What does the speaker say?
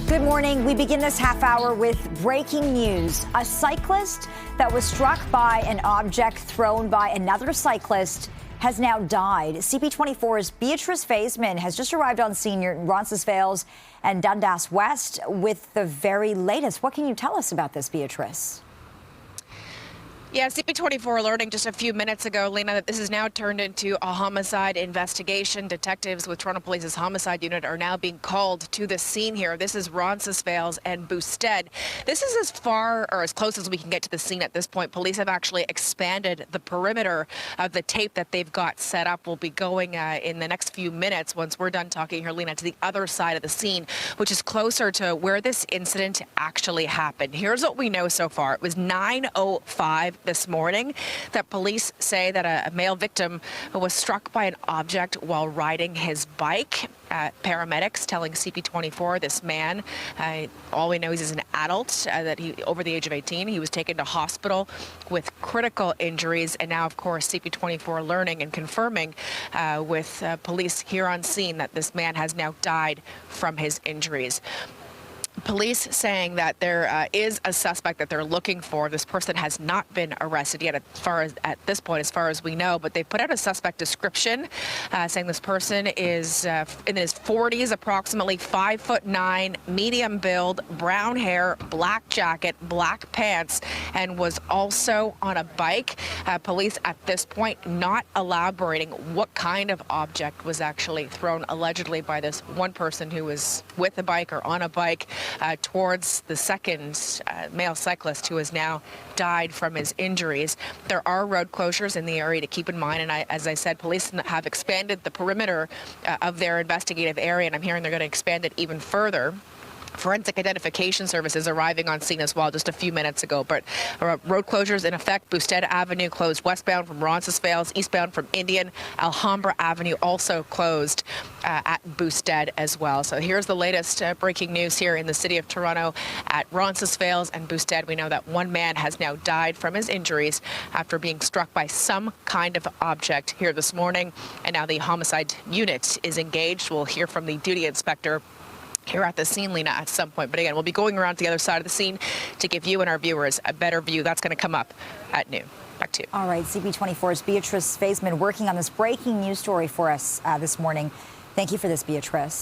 Good morning. We begin this half hour with breaking news. A cyclist that was struck by an object thrown by another cyclist has now died. CP24's Beatrice Faisman has just arrived on scene near Roncesvalles and Dundas West with the very latest. What can you tell us about this, Beatrice? Yeah, CP24 alerting just a few minutes ago, Lena, that this has now turned into a homicide investigation. Detectives with Toronto Police's homicide unit are now being called to the scene here. This is Roncesvalles and Boosted. This is as far or as close as we can get to the scene at this point. Police have actually expanded the perimeter of the tape that they've got set up. We'll be going in the next few minutes, once we're done talking here, Lena, to the other side of the scene, which is closer to where this incident actually happened. Here's what we know so far. It was 9:05 this morning that police say that a male victim was struck by an object while riding his bike. Paramedics telling CP24 this man, all we know is he's an adult, that he over the age of 18. He was taken to hospital with critical injuries, and now, of course, CP24 learning and confirming with police here on scene that this man has now died from his injuries. Police saying that there is a suspect that they're looking for. This person has not been arrested yet, at this point, as far as we know. But they put out a suspect description, saying this person is in his 40s, approximately 5'9", medium build, brown hair, black jacket, black pants, and was also on a bike. Police at this point not elaborating what kind of object was actually thrown allegedly by this one person who was with a bike or on a bike. Towards the second male cyclist who has now died from his injuries. There are road closures in the area to keep in mind, and as I said, police have expanded the perimeter of their investigative area, and I'm hearing they're going to expand it even further. Forensic identification services arriving on scene as well just a few minutes ago. But road closures in effect. Boosted Avenue closed westbound from Roncesvalles, eastbound from Indian. Alhambra Avenue also closed at Boosted as well. So here's the latest breaking news here in the city of Toronto at Roncesvalles and Boosted. We know that one man has now died from his injuries after being struck by some kind of object here this morning. And now the homicide unit is engaged. We'll hear from the duty inspector here at the scene, Lena, at some point. But again, we'll be going around to the other side of the scene to give you and our viewers a better view. That's going to come up at noon. Back to you. All right, CP24's Beatrice Faisman working on this breaking news story for us this morning. Thank you for this, Beatrice.